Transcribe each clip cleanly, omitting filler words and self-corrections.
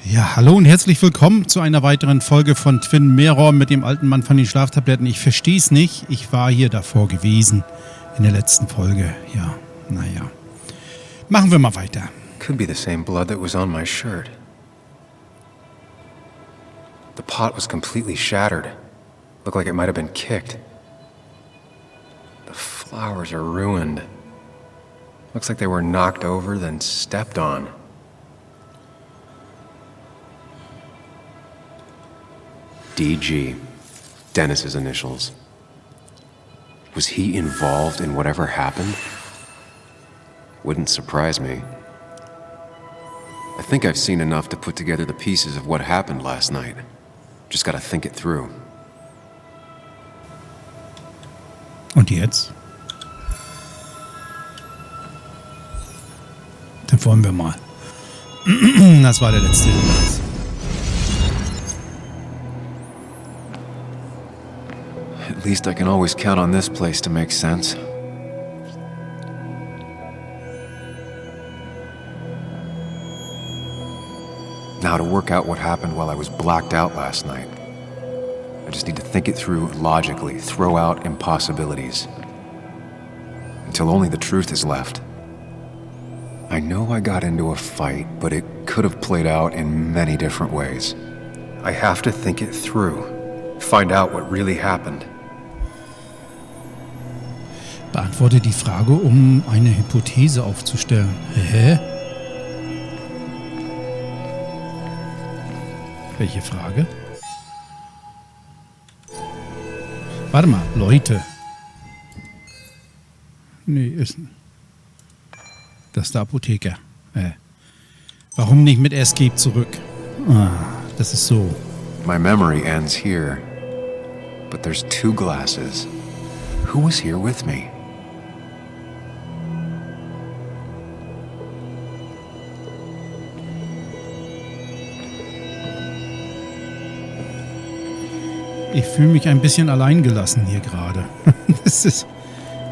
Ja, hallo und herzlich willkommen zu einer weiteren Folge von Twin Mirror mit dem alten Mann von den Schlaftabletten. Ich verstehe es nicht. Ich war hier davor gewesen in der letzten Folge. Ja, naja. Machen wir mal weiter. Could be the same blood that was on my shirt. The pot was completely shattered. Looked like it might have been kicked. The flowers are ruined. Looks like they were knocked over, then stepped on. DG. Dennis's initials. Was he involved in whatever happened? Wouldn't surprise me. I think I've seen enough to put together the pieces of what happened last night. Just gotta think it through. Und jetzt? Dann wollen wir mal. Das war der letzte Hinweis. At least I can always count on this place to make sense. Now to work out what happened while I was blacked out last night. I just need to think it through logically, throw out impossibilities. Until only the truth is left. I know I got into a fight, but it could have played out in many different ways. I have to think it through. Find out what really happened. Beantworte die Frage, um eine Hypothese aufzustellen. Hä? Welche Frage? Warte mal, Leute. Nee, ist... Das ist der Apotheker. Warum nicht mit Escape zurück? Ah, das ist so. My memory ends here. But there's two glasses. Who was here with me? Ich fühle mich ein bisschen alleingelassen hier gerade. Das ist...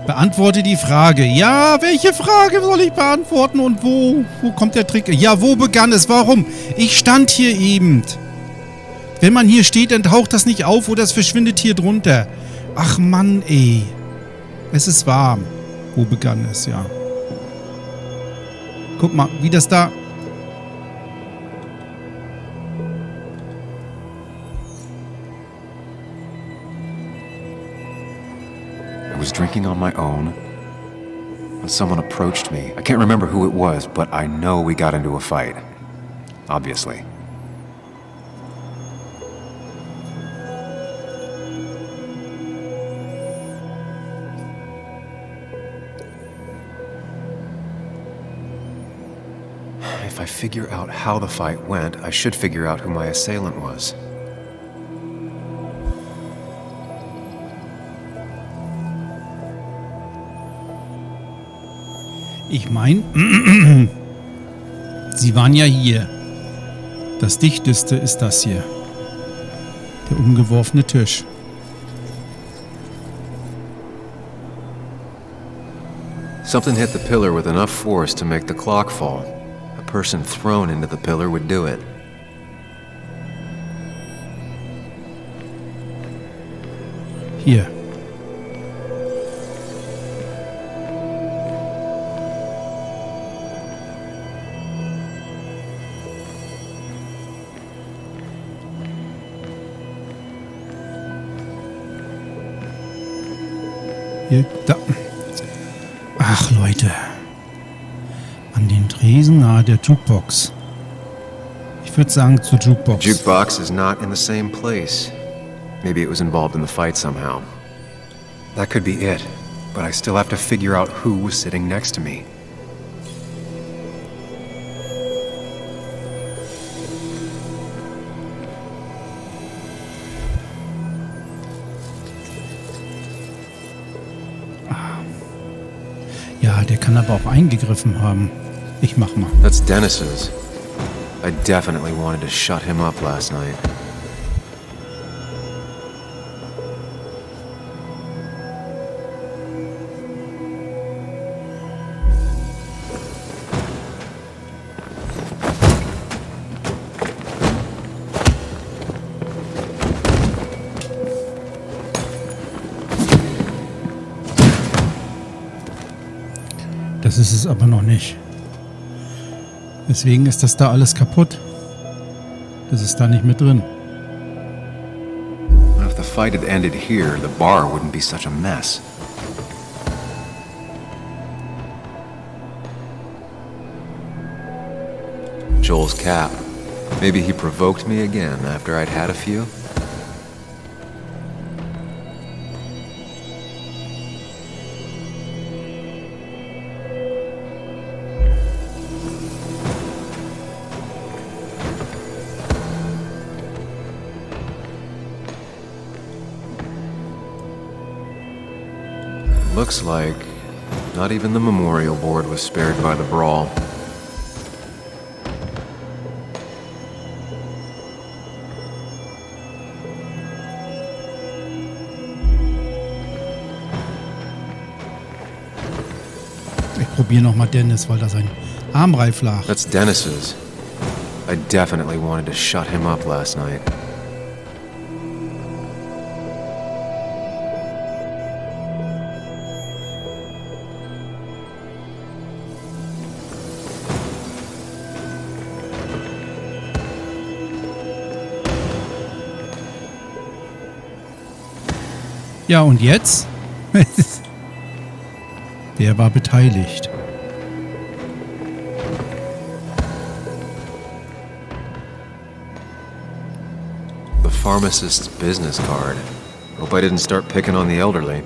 Beantworte die Frage. Ja, welche Frage soll ich beantworten und wo? Wo kommt der Trick? Ja, wo begann es? Warum? Ich stand hier eben. Wenn man hier steht, dann taucht das nicht auf oder es verschwindet hier drunter. Ach Mann, ey. Es ist warm. Wo begann es? Ja. Guck mal, wie das da... I was drinking on my own when someone approached me. I can't remember who it was, but I know we got into a fight. Obviously. If I figure out how the fight went, I should figure out who my assailant was. Ich meine, Sie waren ja hier. Das Dichteste ist das hier. Der umgeworfene Tisch. Something hit the pillar with enough force to make the clock fall. A person thrown into the pillar would do it. Hier. Hier, da. Ach, Leute. An den Tresen nahe der Jukebox. Ich würde sagen zur Jukebox. Jukebox is not in the same place. Maybe it was involved in the fight somehow. That could be it, but I still have to figure out who was sitting next to me. Ja, der kann aber auch eingegriffen haben. Ich mach mal. That's Dennis's. I definitely wanted to shut him up last night. ist es aber noch nicht. Deswegen ist das da alles kaputt. Das ist da nicht mit drin. If the fight had ended here, the bar wouldn't be such a mess. Joel's cap. Maybe he provoked me again after I'd had a few? Looks like not even the memorial board was spared by the brawl. Ich probiere nochmal Dennis, weil da sein Armreif lag. That's Dennis's. I definitely wanted to shut him up last night. Ja, und jetzt? Wer war beteiligt? The pharmacist's business card. Hope I didn't start picking on the elderly.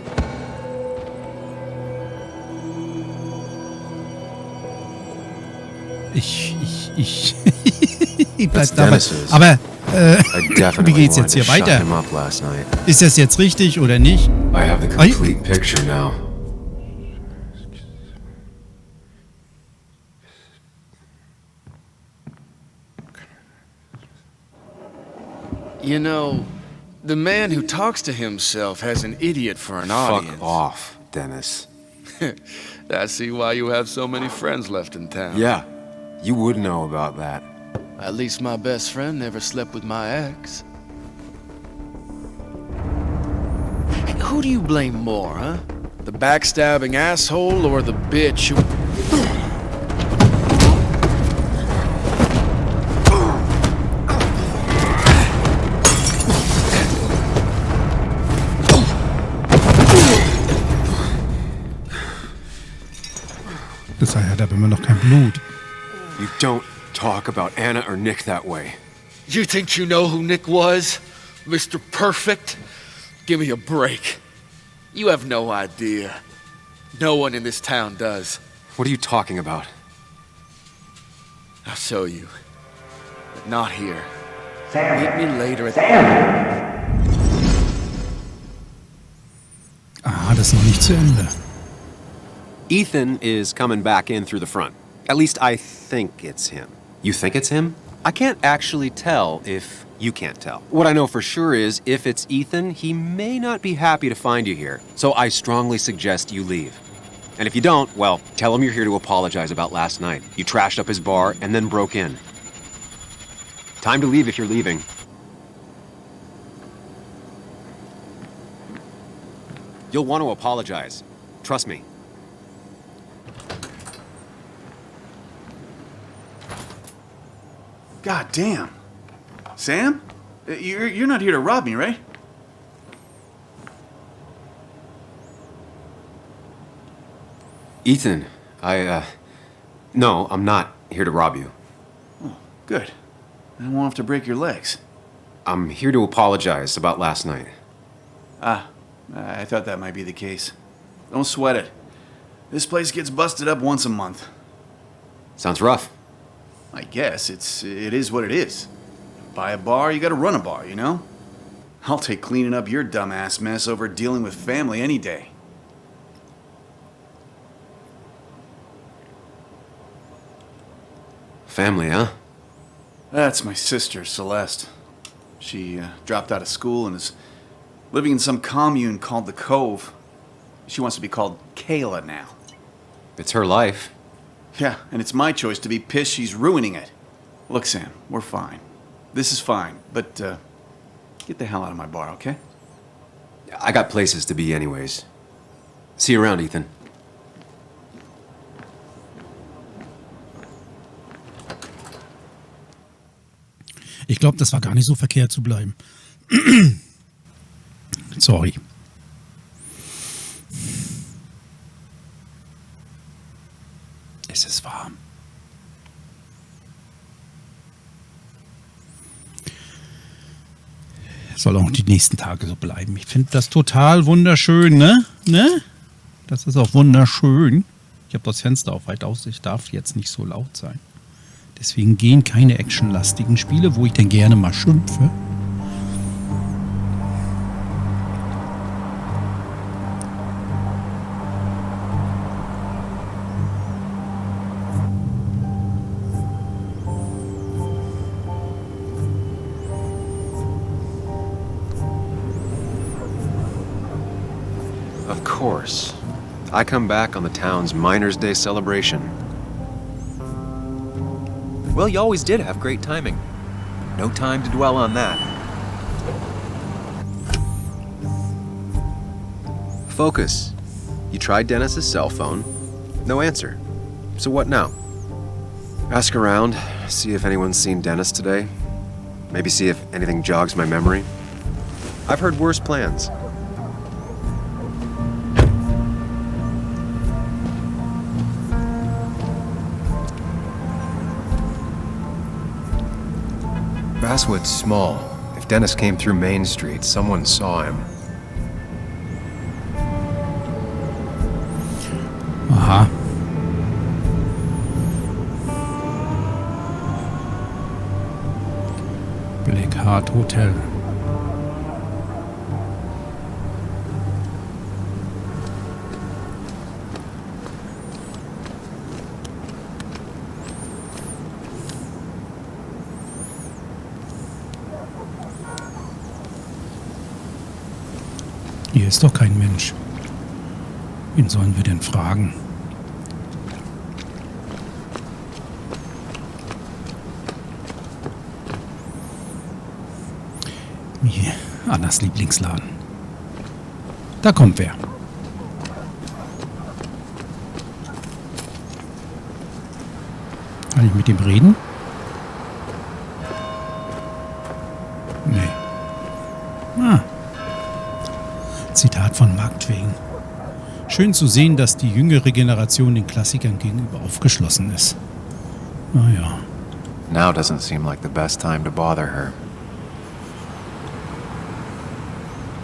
Ich That's bleib dabei. Dennis's. Aber, I wie definitely geht's wanted jetzt to hier shut weiter? him up last night. Ist das jetzt richtig oder nicht? I have the complete picture now. You know, the man who talks to himself has an idiot for an audience. Fuck off, Dennis. I see why you have so many friends left in town. Yeah, you would know about that. At least my best friend never slept with my ex. Hey, who do you blame more, huh? The backstabbing asshole or the bitch who... Das hat aber immer noch kein Blut. You don't talk about Anna or Nick that way. You think you know who Nick was? Mr. Perfect? Give me a break. You have no idea. No one in this town does. What are you talking about? I'll show you. But not here. Sam. Meet me later at Sam. Ah, das ist noch nicht zu Ende. Ethan is coming back in through the front. At least I think it's him. You think it's him? I can't actually tell if you can't tell. What I know for sure is if it's Ethan, he may not be happy to find you here. So I strongly suggest you leave. And if you don't, well, tell him you're here to apologize about last night. You trashed up his bar and then broke in. Time to leave if you're leaving. You'll want to apologize. Trust me. God damn. Sam? You're not here to rob me, right? Ethan, no, I'm not here to rob you. Oh, good. I won't have to break your legs. I'm here to apologize about last night. Ah, I thought that might be the case. Don't sweat it. This place gets busted up once a month. Sounds rough. I guess it is what it is. Buy a bar, you gotta run a bar, you know? I'll take cleaning up your dumbass mess over dealing with family any day. Family, huh? That's my sister, Celeste. She dropped out of school and is living in some commune called the Cove. She wants to be called Kayla now. It's her life. Yeah, and it's my choice to be pissed she's ruining it. Look, Sam, we're fine. This is fine, but get the hell out of my bar, okay? I got places to be anyways. See you around, Ethan. Ich glaube, das war gar nicht so verkehrt zu bleiben. Sorry. Es ist warm. Soll auch die nächsten Tage so bleiben. Ich finde das total wunderschön, ne? Das ist auch wunderschön. Ich habe das Fenster auf weit aus. Ich darf jetzt nicht so laut sein. Deswegen gehen keine actionlastigen Spiele, wo ich denn gerne mal schimpfe. Of course. I come back on the town's Miners' Day celebration. Well, you always did have great timing. No time to dwell on that. Focus. You tried Dennis's cell phone. No answer. So what now? Ask around, see if anyone's seen Dennis today. Maybe see if anything jogs my memory. I've heard worse plans. Basswood's small. If Dennis came through Main Street, someone saw him. Aha. Blackheart Hotel. Hier ist doch kein Mensch. Wen sollen wir denn fragen? Hier, Annas Lieblingsladen. Da kommt wer. Kann ich mit ihm reden? Nee. Zitat von Mark Twain. Schön zu sehen, dass die jüngere Generation den Klassikern gegenüber aufgeschlossen ist. Naja. Now doesn't seem like the best time to bother her.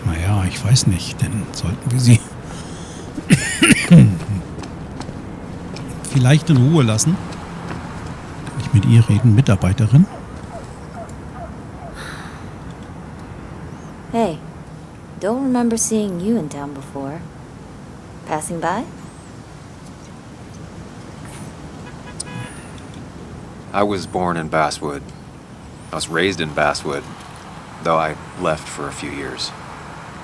Naja, ich weiß nicht, denn sollten wir sie vielleicht in Ruhe lassen? Kann ich mit ihr reden, Mitarbeiterin? Hey, don't remember seeing you in town before. Passing by? I was born in Basswood. I was raised in Basswood, though I left for a few years.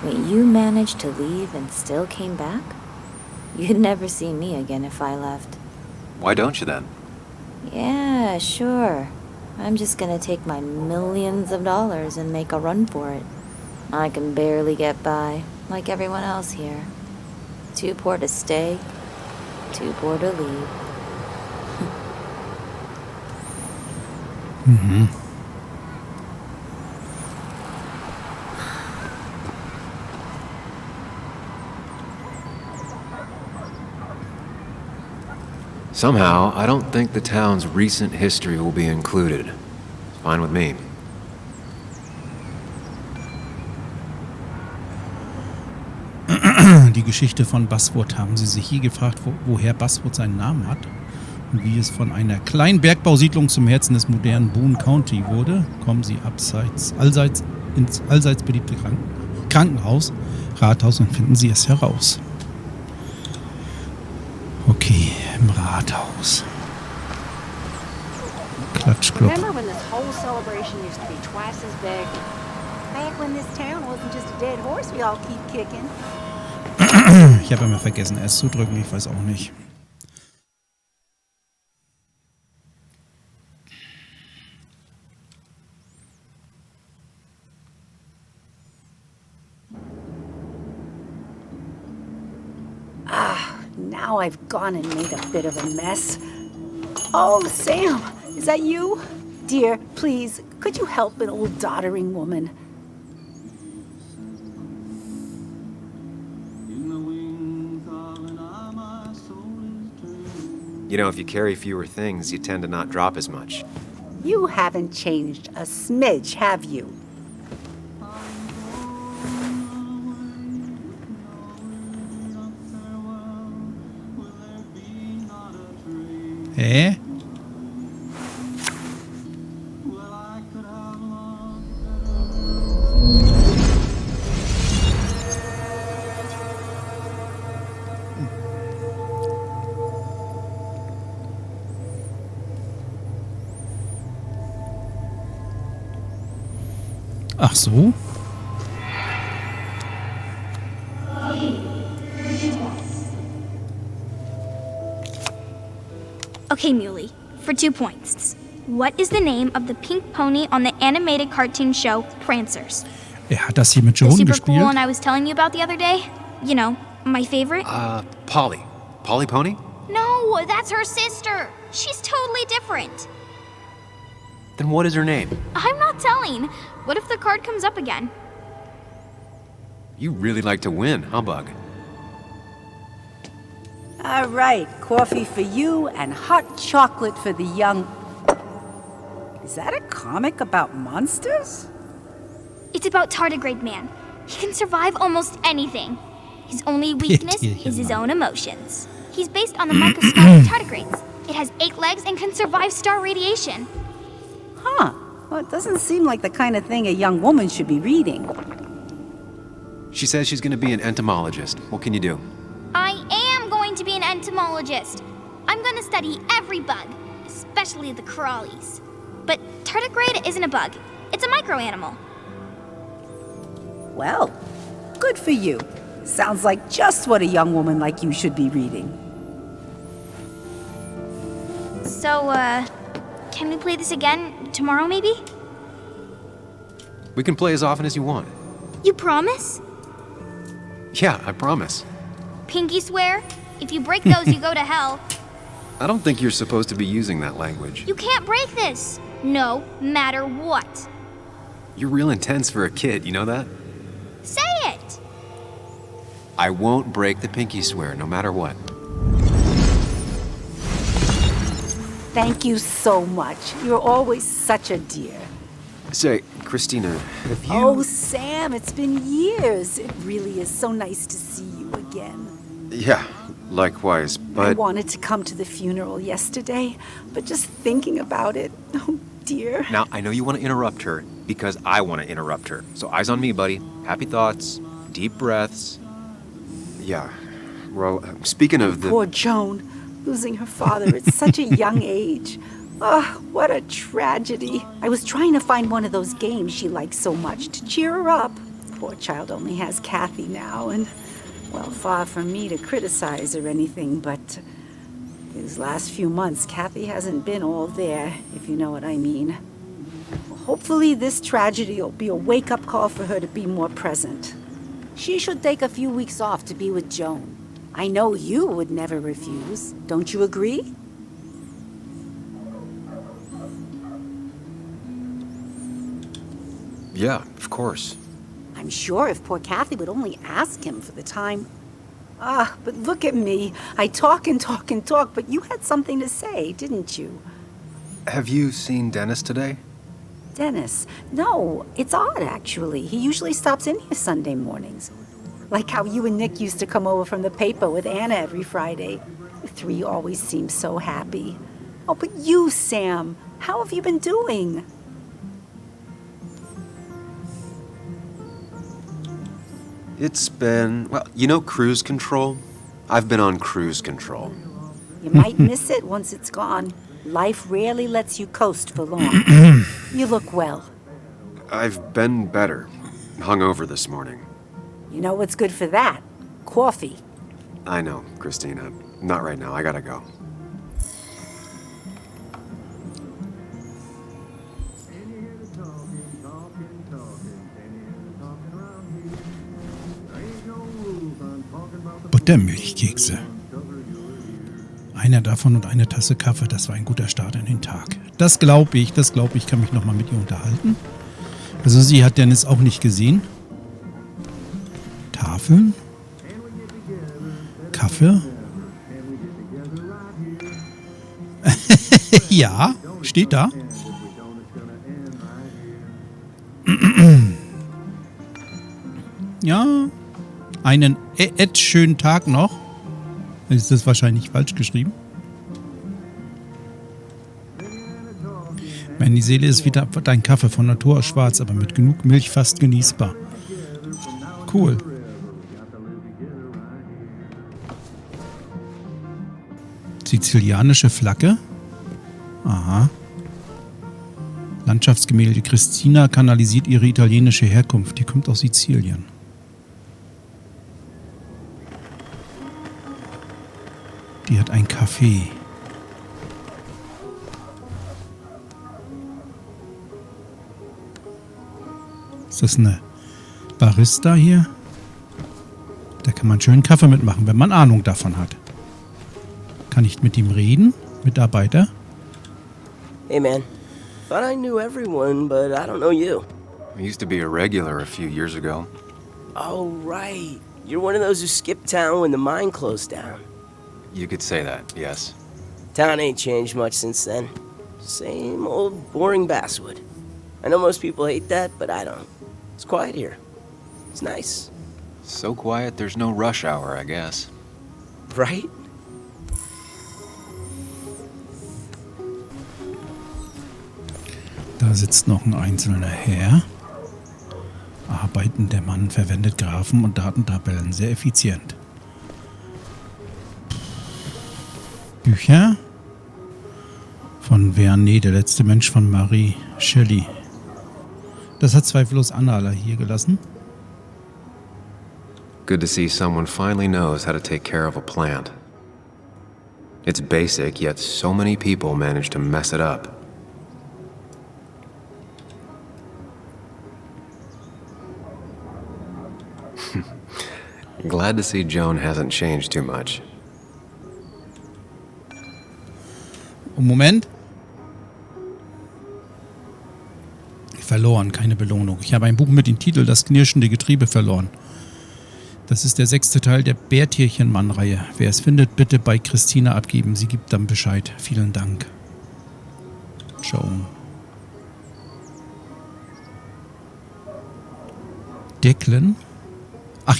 Wait, you managed to leave and still came back? You'd never see me again if I left. Why don't you then? Yeah, sure. I'm just gonna take my millions of dollars and make a run for it. I can barely get by, like everyone else here. Too poor to stay, too poor to leave. Mhm. Somehow, I don't think the town's recent history will be included. Fine with me. Die Geschichte von Basswood. Haben Sie sich je gefragt, woher Basswood seinen Namen hat? Und wie es von einer kleinen Bergbausiedlung zum Herzen des modernen Boone County wurde? Kommen Sie allseits ins allseits beliebte Krankenhaus, Rathaus und finden Sie es heraus. Okay, im Rathaus. Klatschklopf. Remember when this whole celebration used to be twice as big? Back when this town wasn't just a dead horse we all keep kicking. Ich habe immer vergessen, S zu drücken, ich weiß auch nicht. Now I've gone and made a bit of a mess. Oh, Sam, is that you? Dear, please, Could you help an old doddering woman? You know, if you carry fewer things, you tend to not drop as much. You haven't changed a smidge, have you? Hä? Ach so? Okay, Muley, for 2 points. What is the name of the pink pony on the animated cartoon show Prancers? Hat das hier mit The Joan super gespielt? cool one I was telling you about the other day? You know, my favorite? Polly. Polly Pony? No, that's her sister. She's totally different. Then what is her name? I'm not telling. What if the card comes up again? You really like to win, huh, Bug? All right, coffee for you and hot chocolate for the young... Is that a comic about monsters? It's about Tardigrade Man. He can survive almost anything. His only weakness is his own emotions. He's based on the microscopic tardigrades. It has 8 legs and can survive star radiation. Huh. Well, it doesn't seem like the kind of thing a young woman should be reading. She says she's gonna be an entomologist. What can you do? I am going to be an entomologist. I'm going to study every bug, especially the crawlies. But tardigrade isn't a bug. It's a microanimal. Well, good for you. Sounds like just what a young woman like you should be reading. So, can we play this again tomorrow, maybe? We can play as often as you want. You promise? Yeah, I promise. Pinky swear? If you break those, you go to hell. I don't think you're supposed to be using that language. You can't break this. No matter what. You're real intense for a kid, you know that? Say it. I won't break the pinky swear, no matter what. Thank you so much. You're always such a dear. Say, Christina, have you... Oh, Sam, it's been years. It really is so nice to see you again. Yeah, likewise, I but... wanted to come to the funeral yesterday, but just thinking about it, oh dear. Now, I know you want to interrupt her, because I want to interrupt her. So eyes on me, buddy. Happy thoughts, deep breaths. Yeah, well, speaking of the... Poor Joan, losing her father at such a young age. Oh, what a tragedy. I was trying to find one of those games she likes so much to cheer her up. Poor child only has Kathy now, and, well, far from me to criticize or anything, but these last few months, Kathy hasn't been all there, if you know what I mean. Well, hopefully this tragedy will be a wake-up call for her to be more present. She should take a few weeks off to be with Joan. I know you would never refuse. Don't you agree? Yeah, of course. I'm sure if poor Kathy would only ask him for the time. Ah, but look at me. I talk and talk and talk, but you had something to say, didn't you? Have you seen Dennis today? Dennis? No, it's odd, actually. He usually stops in here Sunday mornings. Like how you and Nick used to come over from the paper with Anna every Friday. The 3 always seem so happy. Oh, but you, Sam, how have you been doing? It's been, well, you know cruise control? I've been on cruise control. You might miss it once it's gone. Life rarely lets you coast for long. You look well. I've been better. Hungover this morning. You know what's good for that? Coffee. I know, Christina. Not right now. I gotta go. Buttermilchkekse. Einer davon und eine Tasse Kaffee, das war ein guter Start in den Tag. Das glaube ich. Kann mich nochmal mit ihr unterhalten. Also sie hat Dennis auch nicht gesehen. Tafeln. Kaffee. Ja, steht da. Ja, einen schönen Tag noch. Ist das wahrscheinlich falsch geschrieben? Die Seele ist wieder dein Kaffee von Natur aus schwarz, aber mit genug Milch fast genießbar. Cool. Sizilianische Flagge. Aha. Landschaftsgemälde. Christina kanalisiert ihre italienische Herkunft. Die kommt aus Sizilien. Die hat ein Café. Ist das eine Barista hier? Da kann man schön Kaffee mitmachen, wenn man Ahnung davon hat. Kann ich mit ihm reden? Mitarbeiter? Hey man, thought I knew everyone, but I don't know you. I used to be a regular a few years ago. Oh right, you're one of those who skipped town when the mine closed down. You could say that, yes. Town ain't changed much since then. Same old boring Basswood. I know most people hate that, but I don't. It's quiet here. It's nice. So quiet there's no rush hour, I guess. Right? Da sitzt noch ein einzelner Herr. Arbeiten, der Mann verwendet Graphen und Datentabellen sehr effizient. Bücher von Verne, der letzte Mensch von Mary Shelley. Das hat zweifellos Anna hier gelassen. Good to see someone finally knows how to take care of a plant. It's basic, yet so many people manage to mess it up. Glad to see Joan hasn't changed too much. Moment. Verloren, keine Belohnung. Ich habe ein Buch mit dem Titel Das knirschende Getriebe verloren. Das ist der 6. Teil der Bärtierchen-Mann-Reihe. Wer es findet, bitte bei Christina abgeben. Sie gibt dann Bescheid. Vielen Dank. Joan. Declan? Ach,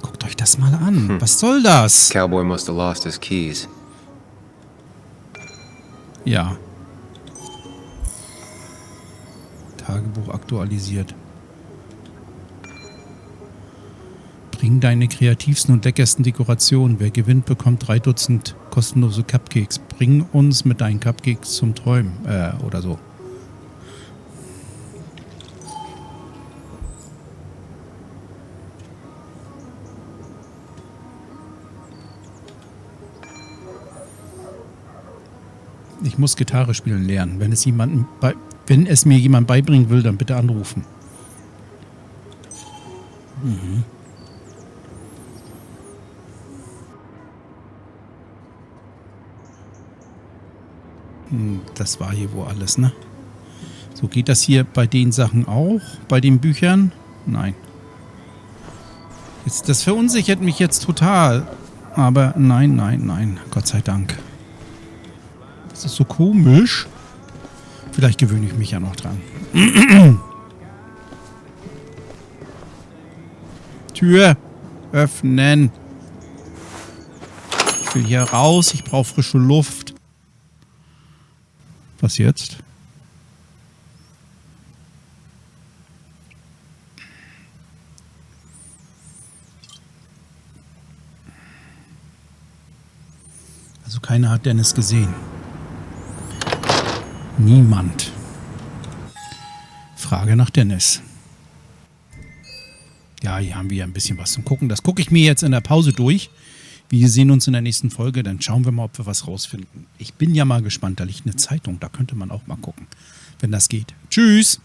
guckt euch das mal an. Was soll das? Cowboy must have lost his keys. Ja. Tagebuch aktualisiert. Bring deine kreativsten und leckersten Dekorationen. Wer gewinnt, bekommt 3 Dutzend kostenlose Cupcakes. Bring uns mit deinen Cupcakes zum Träumen. Oder so. Ich muss Gitarre spielen lernen. Wenn es mir jemand beibringen will, dann bitte anrufen. Mhm. Das war hier wohl alles, ne? So, geht das hier bei den Sachen auch? Bei den Büchern? Nein. Das verunsichert mich jetzt total. Aber nein. Gott sei Dank. Das ist so komisch. Vielleicht gewöhne ich mich ja noch dran. Tür öffnen. Ich will hier raus. Ich brauche frische Luft. Was jetzt? Also keiner hat Dennis gesehen. Niemand. Frage nach Dennis. Ja, hier haben wir ja ein bisschen was zum Gucken. Das gucke ich mir jetzt in der Pause durch. Wir sehen uns in der nächsten Folge. Dann schauen wir mal, ob wir was rausfinden. Ich bin ja mal gespannt. Da liegt eine Zeitung. Da könnte man auch mal gucken, wenn das geht. Tschüss!